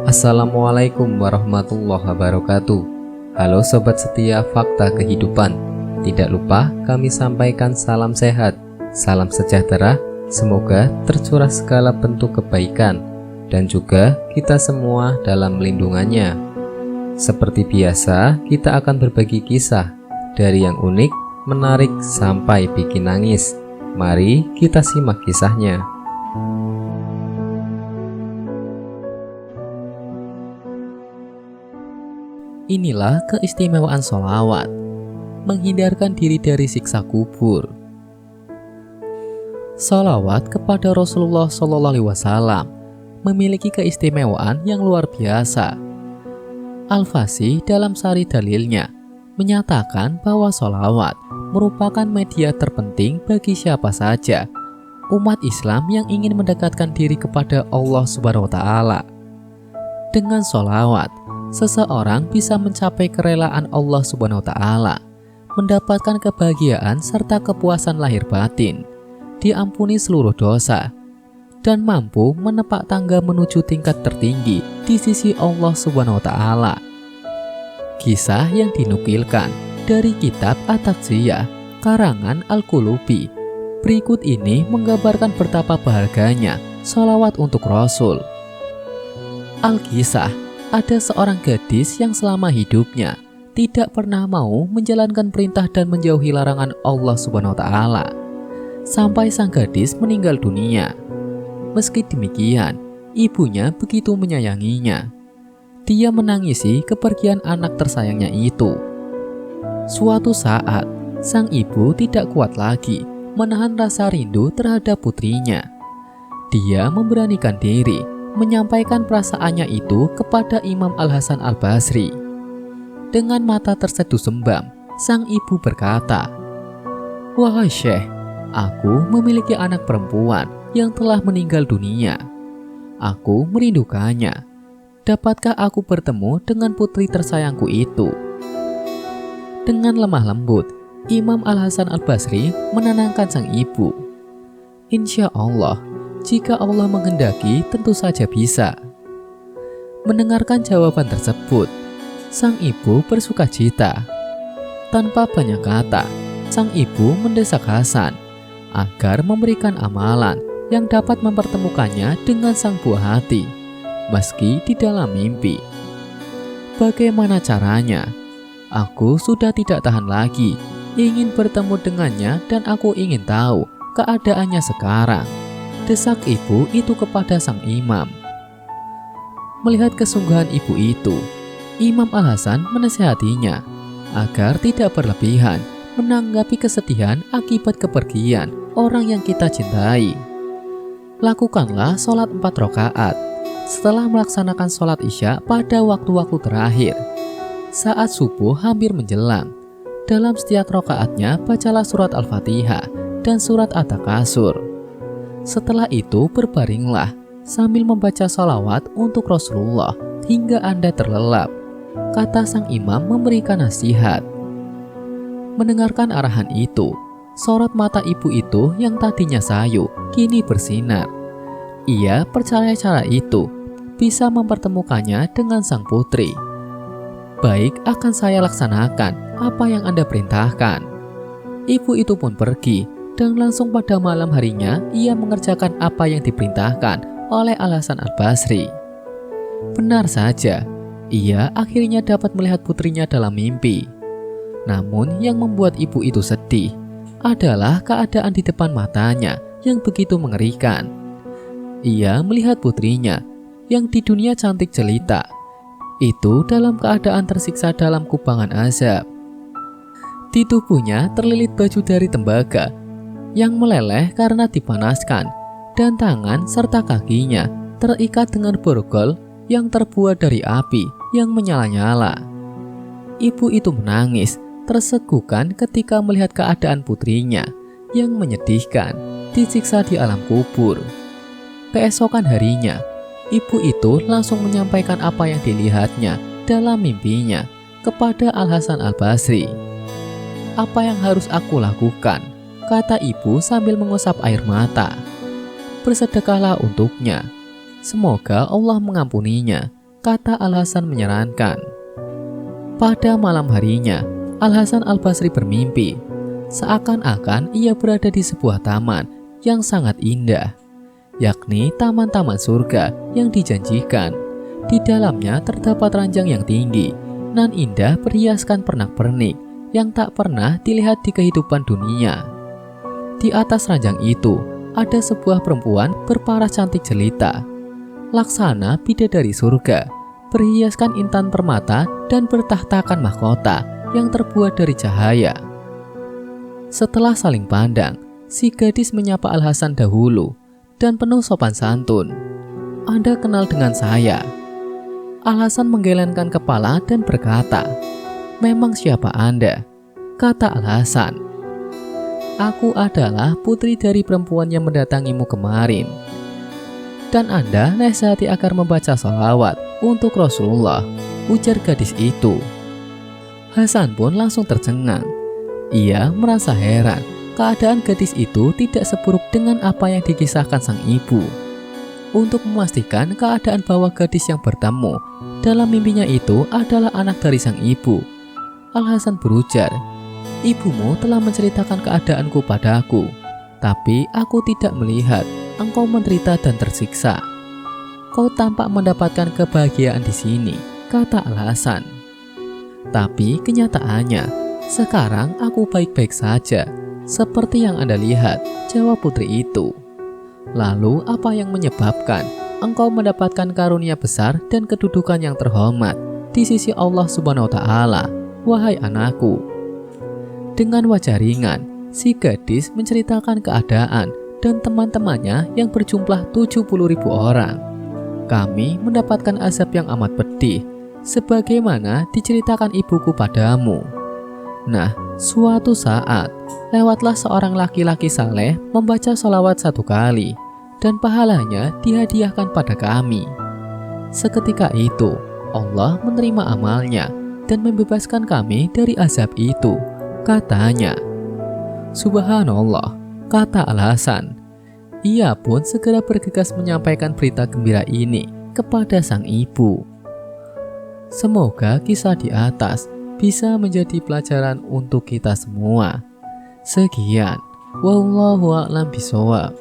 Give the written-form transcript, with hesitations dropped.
Assalamualaikum warahmatullahi wabarakatuh. Halo sobat setia Fakta Kehidupan. Tidak lupa kami sampaikan salam sehat, salam sejahtera. Semoga tercurah segala bentuk kebaikan dan juga kita semua dalam lindungannya. Seperti biasa, kita akan berbagi kisah dari yang unik, menarik sampai bikin nangis. Mari kita simak kisahnya. Inilah keistimewaan sholawat, menghindarkan diri dari siksa kubur. Sholawat kepada Rasulullah SAW memiliki keistimewaan yang luar biasa. Al-Fasih dalam sari dalilnya menyatakan bahwa sholawat merupakan media terpenting bagi siapa saja umat Islam yang ingin mendekatkan diri kepada Allah SWT. Dengan sholawat, seseorang bisa mencapai kerelaan Allah SWT, mendapatkan kebahagiaan serta kepuasan lahir batin, diampuni seluruh dosa, dan mampu menepak tangga menuju tingkat tertinggi di sisi Allah SWT. Kisah yang dinukilkan dari kitab At-Taqziyah karangan Al-Qulubi berikut ini menggambarkan betapa berharganya sholawat untuk Rasul. Al-Kisah, ada seorang gadis yang selama hidupnya tidak pernah mau menjalankan perintah dan menjauhi larangan Allah SWT sampai sang gadis meninggal dunia. Meski demikian, ibunya begitu menyayanginya. Dia menangisi kepergian anak tersayangnya itu. Suatu saat, sang ibu tidak kuat lagi menahan rasa rindu terhadap putrinya. Dia memberanikan diri menyampaikan perasaannya itu kepada Imam Al-Hasan Al-Basri. Dengan mata terseduh sembam, sang ibu berkata, "Wahai Syekh, aku memiliki anak perempuan yang telah meninggal dunia. Aku merindukannya. Dapatkah aku bertemu dengan putri tersayangku itu?" Dengan lemah lembut, Imam Al-Hasan Al-Basri menenangkan sang ibu. "Insya Allah, jika Allah menghendaki, tentu saja bisa." Mendengarkan jawaban tersebut, sang ibu bersukacita. Tanpa banyak kata, sang ibu mendesak Hasan agar memberikan amalan yang dapat mempertemukannya dengan sang buah hati, meski di dalam mimpi. "Bagaimana caranya? Aku sudah tidak tahan lagi, ingin bertemu dengannya dan aku ingin tahu keadaannya sekarang," desak ibu itu kepada sang imam. Melihat kesungguhan ibu itu, Imam Al-Hasan menasihatinya agar tidak berlebihan menanggapi kesedihan akibat kepergian orang yang kita cintai. Lakukanlah sholat 4 rakaat setelah melaksanakan sholat isya pada waktu-waktu terakhir. Saat subuh hampir menjelang, dalam setiap rakaatnya bacalah surat Al-Fatihah dan surat At-Takasur. Setelah itu berbaringlah sambil membaca sholawat untuk Rasulullah hingga Anda terlelap, kata sang imam memberikan nasihat. Mendengarkan arahan itu, sorot mata ibu itu yang tadinya sayu kini bersinar. Ia percaya cara itu bisa mempertemukannya dengan sang putri. "Baik, akan saya laksanakan apa yang Anda perintahkan." Ibu itu pun pergi, dan langsung pada malam harinya ia mengerjakan apa yang diperintahkan oleh Al-Hasan Al-Basri. Benar saja, ia akhirnya dapat melihat putrinya dalam mimpi. Namun yang membuat ibu itu sedih adalah keadaan di depan matanya yang begitu mengerikan. Ia melihat putrinya yang di dunia cantik jelita itu dalam keadaan tersiksa dalam kubangan azab. Di tubuhnya terlilit baju dari tembaga yang meleleh karena dipanaskan, dan tangan serta kakinya terikat dengan borgol yang terbuat dari api yang menyala-nyala. Ibu itu menangis tersegukan ketika melihat keadaan putrinya yang menyedihkan disiksa di alam kubur. Keesokan harinya, ibu itu langsung menyampaikan apa yang dilihatnya dalam mimpinya kepada Al-Hasan Al-Basri. "Apa yang harus aku lakukan?" kata ibu sambil mengusap air mata. "Bersedekahlah untuknya. Semoga Allah mengampuninya kata Al-Hasan menyarankan. Pada malam harinya, Al-Hasan Al-Basri bermimpi, seakan-akan ia berada di sebuah taman yang sangat indah, yakni taman-taman surga yang dijanjikan. Di dalamnya terdapat ranjang yang tinggi, nan indah berhiaskan pernak-pernik yang tak pernah dilihat di kehidupan dunia. Di atas ranjang itu, ada sebuah perempuan berparas cantik jelita, laksana bidadari surga, berhiaskan intan permata dan bertahtakan mahkota yang terbuat dari cahaya. Setelah saling pandang, si gadis menyapa Al-Hasan dahulu dan penuh sopan santun. "Anda kenal dengan saya?" Al-Hasan menggelengkan kepala dan berkata, "Memang siapa Anda?" Kata Al-Hasan, "Aku adalah putri dari perempuan yang mendatangimu kemarin. Dan Anda nasihati agar membaca sholawat untuk Rasulullah," ujar gadis itu. Hasan pun langsung tercengang. Ia merasa heran, keadaan gadis itu tidak seburuk dengan apa yang dikisahkan sang ibu. Untuk memastikan keadaan bahwa gadis yang bertemu dalam mimpinya itu adalah anak dari sang ibu, Al-Hasan berujar, "Ibumu telah menceritakan keadaanku padaku, tapi aku tidak melihat engkau menderita dan tersiksa. Kau tampak mendapatkan kebahagiaan di sini," kata Al-Hasan. "Tapi kenyataannya, sekarang aku baik-baik saja, seperti yang Anda lihat," jawab putri itu. "Lalu apa yang menyebabkan engkau mendapatkan karunia besar dan kedudukan yang terhormat di sisi Allah Subhanahu wa Ta'ala, wahai anakku?" Dengan wajah ringan, si gadis menceritakan keadaan dan teman-temannya yang berjumlah 70.000 orang. "Kami mendapatkan azab yang amat pedih, sebagaimana diceritakan ibuku padamu. Nah, suatu saat, lewatlah seorang laki-laki saleh membaca sholawat 1 kali, dan pahalanya dihadiahkan pada kami. Seketika itu, Allah menerima amalnya dan membebaskan kami dari azab itu," katanya. Subhanallah, kata Al-Hasan. Ia pun segera bergegas menyampaikan berita gembira ini kepada sang ibu. Semoga kisah di atas bisa menjadi pelajaran untuk kita semua. Sekian, wallahu a'lam bishawab.